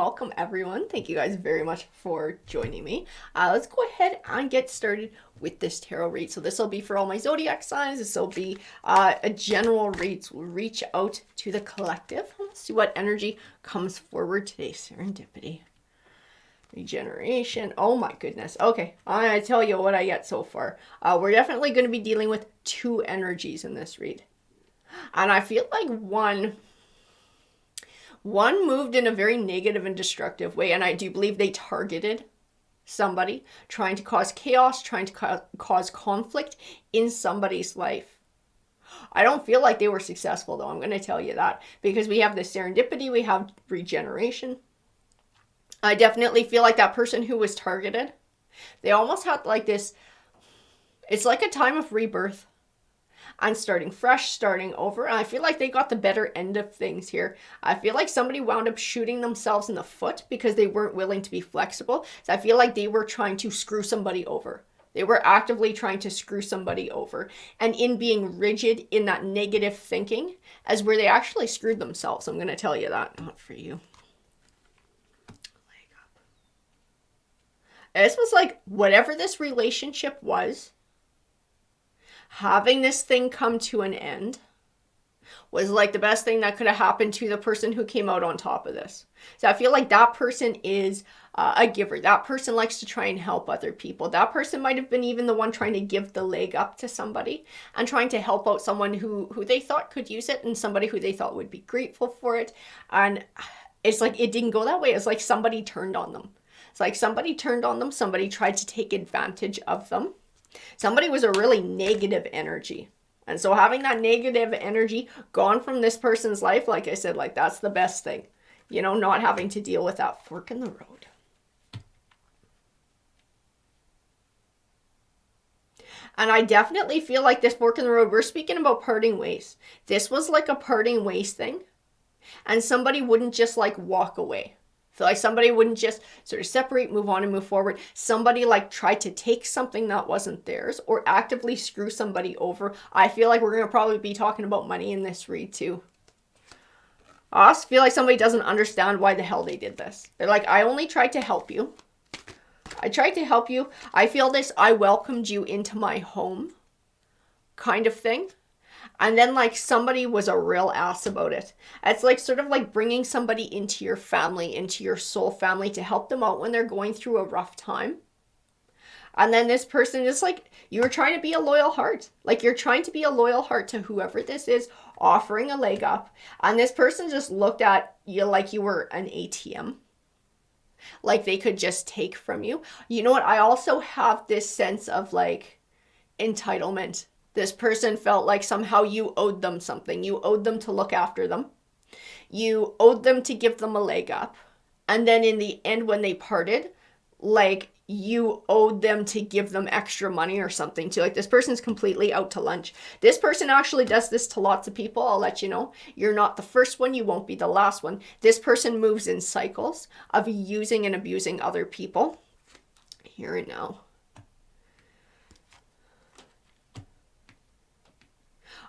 welcome everyone. Thank you guys very much for joining me. Let's go ahead and get started with this tarot read. So this will be for all my zodiac signs. This will be a general read. So we'll reach out to the collective. Let's see what energy comes forward today. Serendipity. Regeneration. Oh my goodness. Okay, I'm going to tell you what I get so far. We're definitely going to be dealing with two energies in this read. And I feel like one moved in a very negative and destructive way, and I do believe they targeted somebody, trying to cause chaos, trying to cause conflict in somebody's life. I don't feel like they were successful, though. I'm going to tell you that, because we have the serendipity, we have regeneration. I definitely feel like that person who was targeted, they almost had like this, it's like a time of rebirth and starting fresh, starting over. And I feel like they got the better end of things here. I feel like somebody wound up shooting themselves in the foot because they weren't willing to be flexible. So I feel like they were trying to screw somebody over. They were actively trying to screw somebody over. And in being rigid in that negative thinking as where they actually screwed themselves. I'm going to tell you that. Not for you. Leg up. This was like whatever this relationship was, having this thing come to an end was like the best thing that could have happened to the person who came out on top of this. So I feel like that person is a giver. That person likes to try and help other people. That person might have been even the one trying to give the leg up to somebody and trying to help out someone who they thought could use it and somebody who they thought would be grateful for it. And it's like it didn't go that way. It's like somebody turned on them. It's like somebody turned on them. Somebody tried to take advantage of them. Somebody was a really negative energy. And so having that negative energy gone from this person's life, like I said, like that's the best thing. You know, not having to deal with that fork in the road. And I definitely feel like this fork in the road, we're speaking about parting ways. This was like a parting ways thing. And somebody wouldn't just like walk away. I feel like somebody wouldn't just sort of separate, move on and move forward. Somebody like tried to take something that wasn't theirs or actively screw somebody over. I feel like we're going to probably be talking about money in this read too. I also feel like somebody doesn't understand why the hell they did this. They're like, I only tried to help you. I tried to help you. I feel this, I welcomed you into my home kind of thing. And then like somebody was a real ass about it. It's like sort of like bringing somebody into your family, into your soul family to help them out when they're going through a rough time. And then this person is like, you were trying to be a loyal heart. Like you're trying to be a loyal heart to whoever this is offering a leg up. And this person just looked at you like you were an ATM. Like they could just take from you. You know what? I also have this sense of like entitlement. This person felt like somehow you owed them something. You owed them to look after them. You owed them to give them a leg up. And then in the end, when they parted, like you owed them to give them extra money or something too. Like this person's completely out to lunch. This person actually does this to lots of people. I'll let you know. You're not the first one. You won't be the last one. This person moves in cycles of using and abusing other people. Here and now.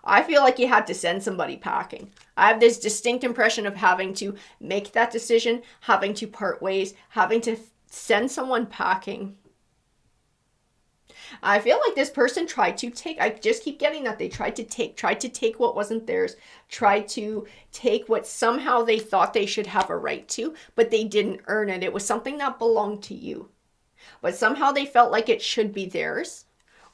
I feel like you had to send somebody packing. I have this distinct impression of having to make that decision, having to part ways, having to send someone packing. I feel like this person tried to take, I just keep getting that they tried to take what wasn't theirs, tried to take what somehow they thought they should have a right to, but they didn't earn it. It was something that belonged to you. But somehow they felt like it should be theirs.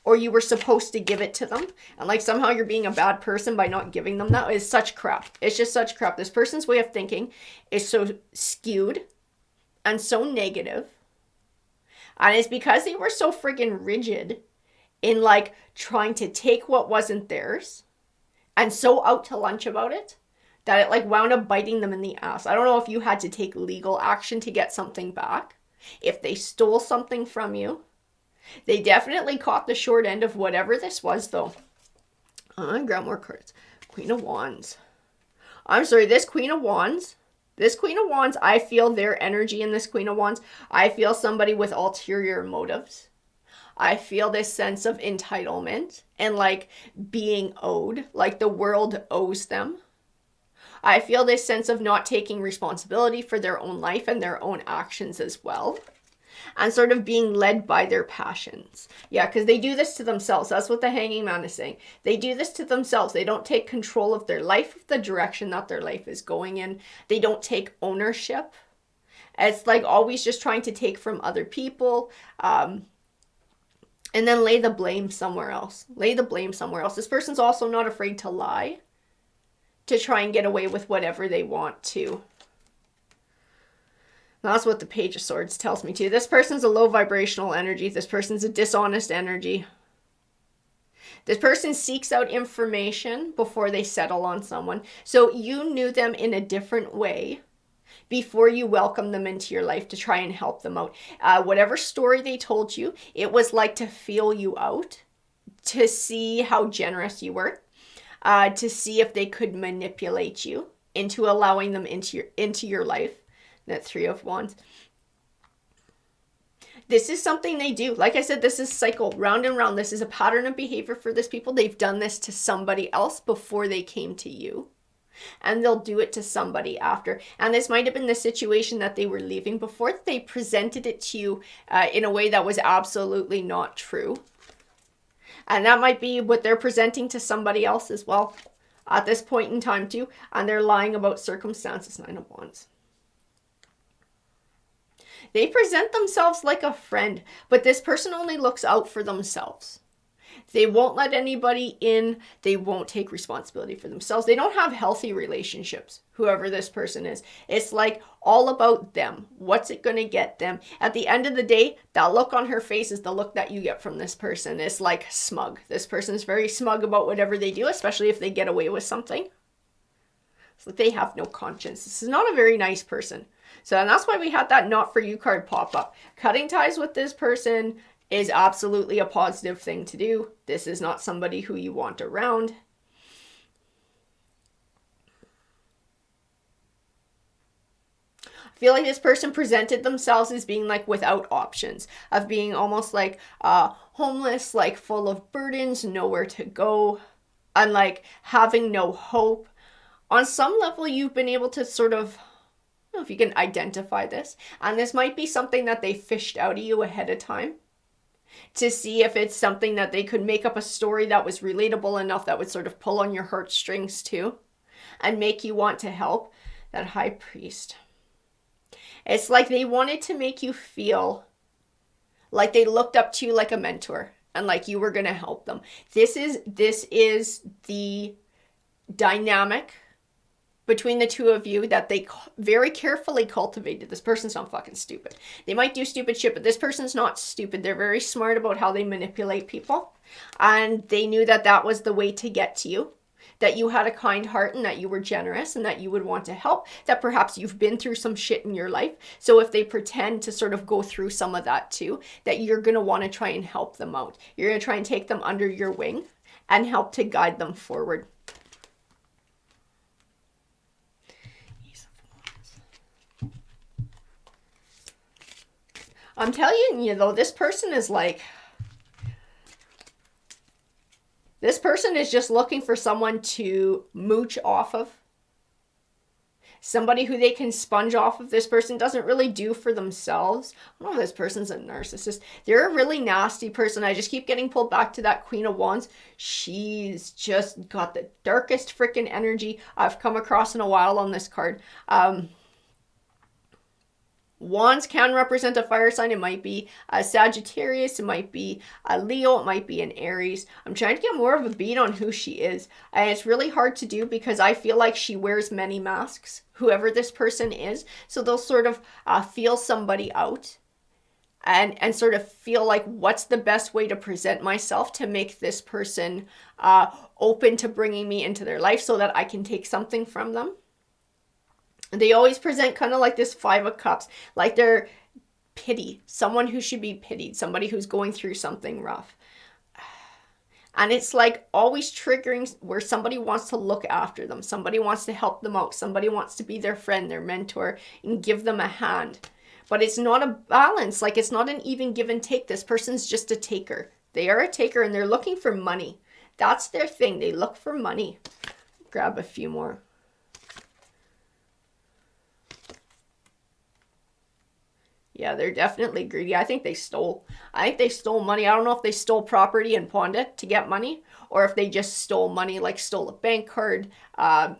Or you were supposed to give it to them. And like somehow you're being a bad person by not giving them that. Is such crap. It's just such crap. This person's way of thinking is so skewed and so negative. And it's because they were so friggin' rigid in like trying to take what wasn't theirs and so out to lunch about it that it like wound up biting them in the ass. I don't know if you had to take legal action to get something back. If they stole something from you. They definitely caught the short end of whatever this was, though. I grab more cards. Queen of Wands. I'm sorry, this Queen of Wands, I feel their energy in this Queen of Wands. I feel somebody with ulterior motives. I feel this sense of entitlement and like being owed, like the world owes them. I feel this sense of not taking responsibility for their own life and their own actions as well. And sort of being led by their passions. Yeah, because they do this to themselves. That's what the Hanging Man is saying. They do this to themselves. They don't take control of their life, the direction that their life is going in. They don't take ownership. It's like always just trying to take from other people, and then lay the blame somewhere else. Lay the blame somewhere else. This person's also not afraid to lie to try and get away with whatever they want to. That's what the Page of Swords tells me too. This person's a low vibrational energy. This person's a dishonest energy. This person seeks out information before they settle on someone. So you knew them in a different way before you welcome them into your life to try and help them out. Whatever story they told you, it was like to feel you out, to see how generous you were, to see if they could manipulate you into allowing them into your life. That Three of Wands. This is something they do. Like I said, this is cycle round and round. This is a pattern of behavior for this people. They've done this to somebody else before they came to you. And they'll do it to somebody after. And this might have been the situation that they were leaving before. They presented it to you in a way that was absolutely not true. And that might be what they're presenting to somebody else as well at this point in time too. And they're lying about circumstances. 9 of Wands. They present themselves like a friend, but this person only looks out for themselves. They won't let anybody in. They won't take responsibility for themselves. They don't have healthy relationships, whoever this person is. It's like all about them. What's it going to get them? At the end of the day, that look on her face is the look that you get from this person. It's like smug. This person is very smug about whatever they do, especially if they get away with something. It's like they have no conscience. This is not a very nice person. So, and that's why we had that not for you card pop up. Cutting ties with this person is absolutely a positive thing to do. This is not somebody who you want around. I feel like this person presented themselves as being like without options, of being almost like homeless, like full of burdens, nowhere to go, and like having no hope. On some level, you've been able to sort of, I don't know if you can identify this, and this might be something that they fished out of you ahead of time to see if it's something that they could make up a story that was relatable enough that would sort of pull on your heartstrings too and make you want to help. That High Priest. It's like they wanted to make you feel like they looked up to you like a mentor and like you were going to help them. This is the dynamic between the two of you that they very carefully cultivated. This person's not fucking stupid. They might do stupid shit, but this person's not stupid. They're very smart about how they manipulate people. And they knew that that was the way to get to you. That you had a kind heart and that you were generous and that you would want to help. That perhaps you've been through some shit in your life. So if they pretend to sort of go through some of that too, that you're going to want to try and help them out. You're going to try and take them under your wing and help to guide them forward. I'm telling you though, this person is like, this person is just looking for someone to mooch off of. Somebody who they can sponge off of. This person doesn't really do for themselves. I don't know if this person's a narcissist. They're a really nasty person. I just keep getting pulled back to that Queen of Wands. She's just got the darkest freaking energy I've come across in a while on this card. Wands can represent a fire sign. It might be a Sagittarius. It might be a Leo. It might be an Aries. I'm trying to get more of a beat on who she is. And it's really hard to do because I feel like she wears many masks, whoever this person is. So they'll sort of feel somebody out and sort of feel like, what's the best way to present myself to make this person open to bringing me into their life so that I can take something from them. They always present kind of like this Five of Cups, like they're pity, someone who should be pitied, somebody who's going through something rough. And it's like always triggering where somebody wants to look after them, somebody wants to help them out, somebody wants to be their friend, their mentor, and give them a hand. But it's not a balance, like it's not an even give and take. This person's just a taker. They are a taker and they're looking for money. That's their thing. They look for money. Grab a few more. Yeah, they're definitely greedy. I think they stole. I think they stole money. I don't know if they stole property and pawned it to get money, or if they just stole money, like stole a bank card,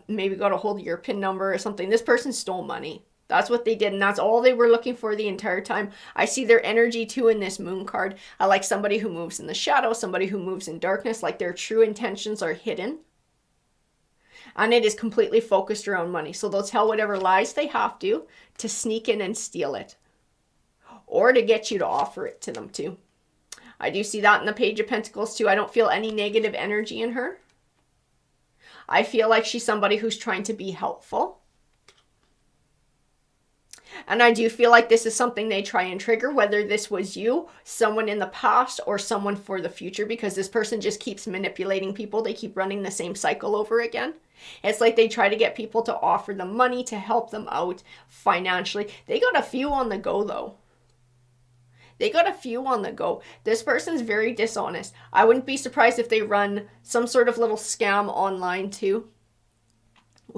maybe got a hold of your PIN number or something. This person stole money. That's what they did, and that's all they were looking for the entire time. I see their energy too in this moon card. I like somebody who moves in the shadow, somebody who moves in darkness, like their true intentions are hidden. And it is completely focused around money. So they'll tell whatever lies they have to sneak in and steal it, or to get you to offer it to them too. I do see that in the Page of Pentacles too. I don't feel any negative energy in her. I feel like she's somebody who's trying to be helpful. And I do feel like this is something they try and trigger, whether this was you, someone in the past, or someone for the future, because this person just keeps manipulating people. They keep running the same cycle over again. It's like they try to get people to offer them money to help them out financially. They got a few on the go though. They got a few on the go. This person's very dishonest. I wouldn't be surprised if they run some sort of little scam online too.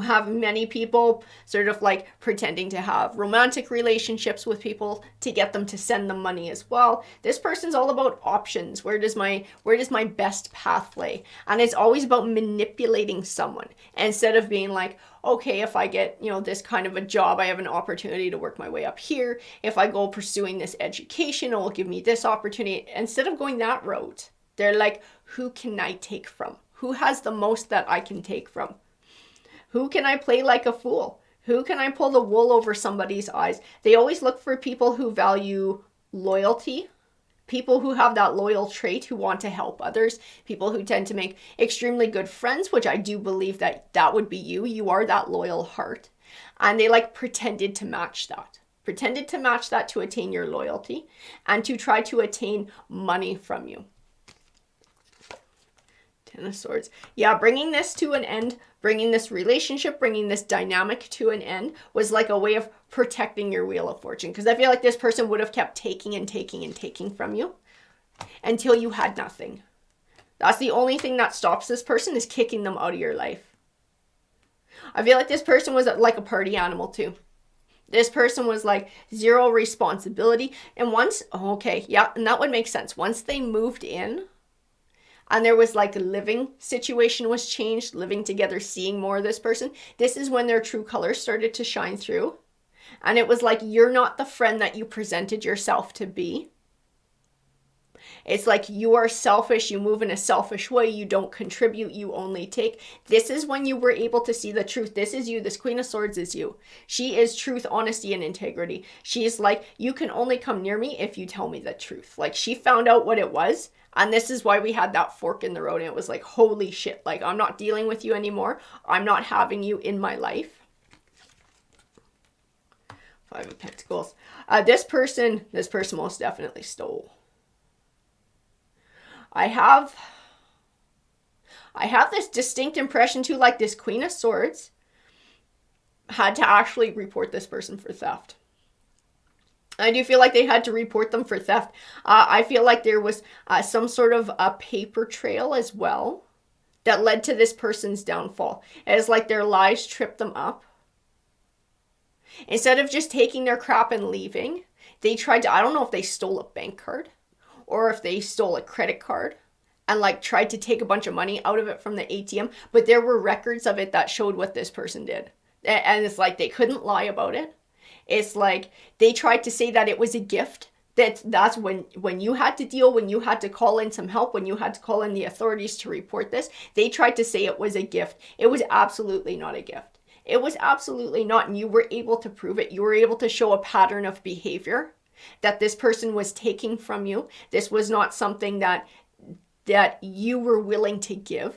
Have many people sort of like pretending to have romantic relationships with people to get them to send them money as well. This person's all about options. Where does my best path lay? And it's always about manipulating someone instead of being like, okay, if I get, this kind of a job, I have an opportunity to work my way up here. If I go pursuing this education, it will give me this opportunity. Instead of going that route, they're like, who can I take from? Who has the most that I can take from? Who can I play like a fool? Who can I pull the wool over somebody's eyes? They always look for people who value loyalty, people who have that loyal trait, who want to help others, people who tend to make extremely good friends, which I do believe that would be you. You are that loyal heart. And they like pretended to match that. Pretended to match that to attain your loyalty and to try to attain money from you. Ten of Swords. Yeah, bringing this to an end, bringing this relationship, bringing this dynamic to an end was like a way of protecting your Wheel of Fortune. Because I feel like this person would have kept taking and taking and taking from you until you had nothing. That's the only thing that stops this person, is kicking them out of your life. I feel like this person was like a party animal too. This person was like zero responsibility. And once, and that would make sense. Once they moved in, and there was like a living situation was changed, living together, seeing more of this person, this is when their true colors started to shine through. And it was like, you're not the friend that you presented yourself to be. It's like you are selfish, you move in a selfish way, you don't contribute, you only take. This is when you were able to see the truth. This is you. This Queen of Swords is you. She is truth, honesty, and integrity. She's like, you can only come near me if you tell me the truth. Like, she found out what it was. And this is why we had that fork in the road. And it was like, holy shit, like, I'm not dealing with you anymore. I'm not having you in my life. Five of Pentacles. This person most definitely stole. I have this distinct impression too, like this Queen of Swords had to actually report this person for theft. I do feel like they had to report them for theft. I feel like there was some sort of a paper trail as well that led to this person's downfall. It's like their lies tripped them up. Instead of just taking their crap and leaving, they tried to, I don't know if they stole a bank card or if they stole a credit card and like tried to take a bunch of money out of it from the ATM, but there were records of it that showed what this person did. And it's like they couldn't lie about it. It's like they tried to say that it was a gift. That's when you had to deal, when you had to call in some help, when you had to call in the authorities to report this, they tried to say it was a gift. It was absolutely not a gift. It was absolutely not, and you were able to prove it. You were able to show a pattern of behavior that this person was taking from you. This was not something that you were willing to give.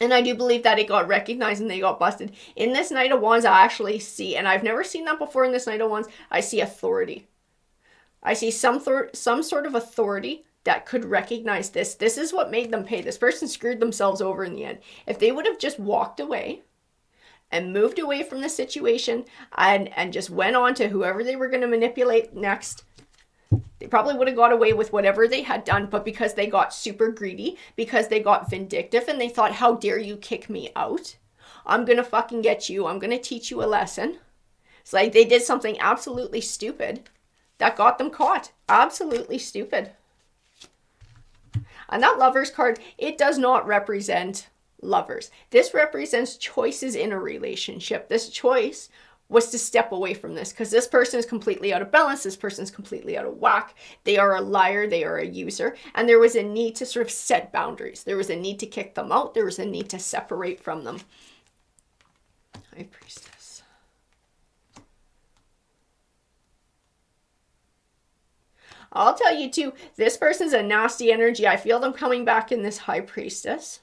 And I do believe that it got recognized and they got busted. In this Knight of Wands, I actually see, and I've never seen that before in this Knight of Wands, I see authority. I see some sort of authority that could recognize this. This is what made them pay. This person screwed themselves over in the end. If they would have just walked away and moved away from the situation and just went on to whoever they were going to manipulate next, they probably would have got away with whatever they had done. But because they got super greedy, because they got vindictive and they thought, how dare you kick me out? I'm going to fucking get you. I'm going to teach you a lesson. It's like they did something absolutely stupid that got them caught. Absolutely stupid. And that Lovers card, it does not represent lovers. This represents choices in a relationship. This choice was to step away from this because this person is completely out of balance. This person is completely out of whack. They are a liar. They are a user. And there was a need to sort of set boundaries. There was a need to kick them out. There was a need to separate from them. High Priestess. I'll tell you too, this person's a nasty energy. I feel them coming back in this High Priestess.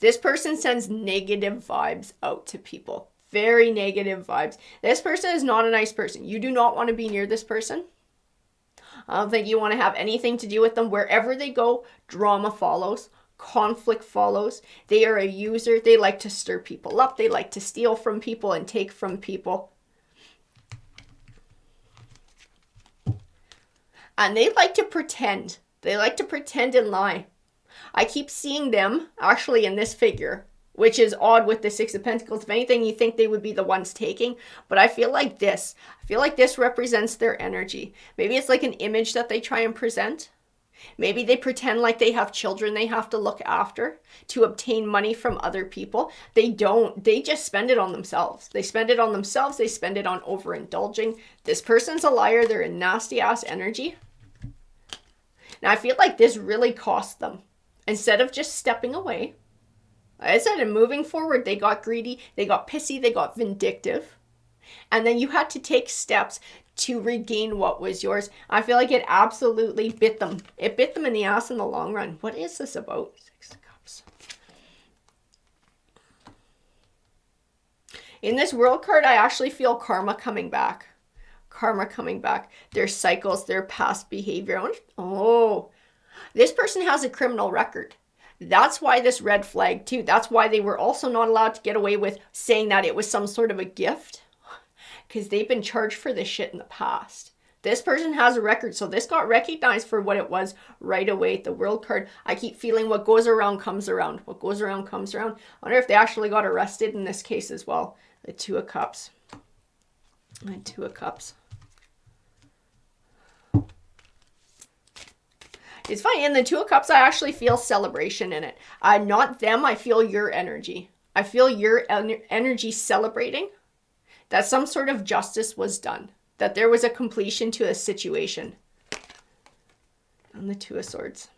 This person sends negative vibes out to people. Very negative vibes. This person is not a nice person. You do not want to be near this person. I don't think you want to have anything to do with them. Wherever they go, drama follows. Conflict follows. They are a user. They like to stir people up. They like to steal from people and take from people. And they like to pretend. They like to pretend and lie. I keep seeing them actually in this figure, which is odd with the Six of Pentacles. If anything, you think they would be the ones taking, but I feel like this represents their energy. Maybe it's like an image that they try and present. Maybe they pretend like they have children they have to look after to obtain money from other people. They don't. They just spend it on themselves. They spend it on themselves. They spend it on overindulging. This person's a liar. They're a nasty ass energy. Now, I feel like this really cost them. Instead of just stepping away, like I said, and moving forward, they got greedy, they got pissy, they got vindictive. And then you had to take steps to regain what was yours. I feel like it absolutely bit them. It bit them in the ass in the long run. What is this about? Six of Cups. In this World card, I actually feel karma coming back. Karma coming back. Their cycles, their past behavior. Oh, this person has a criminal record. That's why this red flag too. That's why they were also not allowed to get away with saying that it was some sort of a gift. Because they've been charged for this shit in the past. This person has a record. So this got recognized for what it was right away. The World card. I keep feeling what goes around comes around. What goes around comes around. I wonder if they actually got arrested in this case as well. The Two of Cups. The Two of Cups. It's funny, in the Two of Cups, I actually feel celebration in it. Not them, I feel your energy. I feel your energy celebrating that some sort of justice was done. That there was a completion to a situation. And the Two of Swords.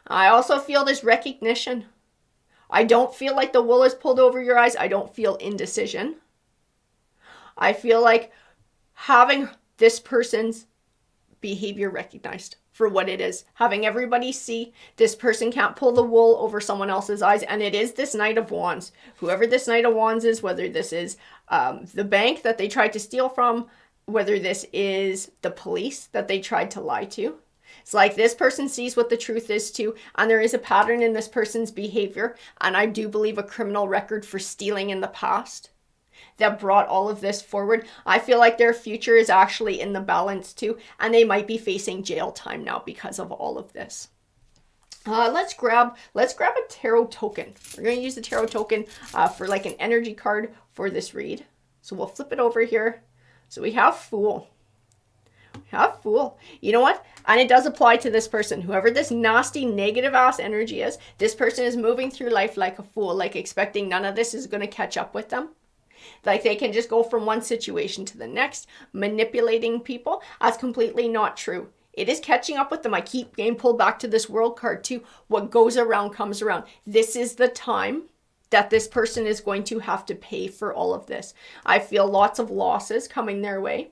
I also feel this recognition. I don't feel like the wool is pulled over your eyes. I don't feel indecision. I feel like having this person's behavior recognized for what it is. Having everybody see this person can't pull the wool over someone else's eyes. And it is this Knight of Wands. Whoever this Knight of Wands is, whether this is the bank that they tried to steal from, whether this is the police that they tried to lie to. It's like this person sees what the truth is too. And there is a pattern in this person's behavior. And I do believe a criminal record for stealing in the past that brought all of this forward. I feel like their future is actually in the balance too, and they might be facing jail time now because of all of this. Let's grab a tarot token. We're going to use the tarot token for like an energy card for this read. So we'll flip it over here. So we have Fool. We have Fool. You know what? And it does apply to this person. Whoever this nasty, negative ass energy is, this person is moving through life like a fool, like expecting none of this is going to catch up with them. Like they can just go from one situation to the next, manipulating people. That's completely not true. It is catching up with them. I keep getting pulled back to this World card too. What goes around comes around. This is the time that this person is going to have to pay for all of this. I feel lots of losses coming their way.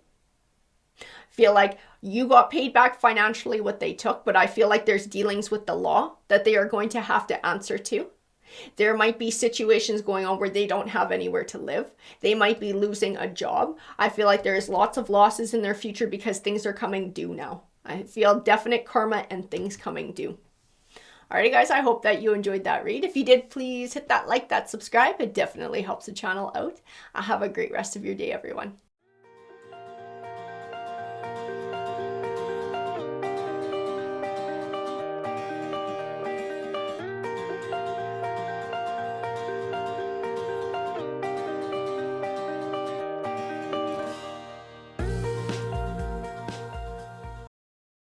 Feel like you got paid back financially what they took, but I feel like there's dealings with the law that they are going to have to answer to. There might be situations going on where they don't have anywhere to live. They might be losing a job. I feel like there's lots of losses in their future because things are coming due now. I feel definite karma and things coming due. Alrighty guys, I hope that you enjoyed that read. If you did, please hit that like, that subscribe. It definitely helps the channel out. Have a great rest of your day, everyone.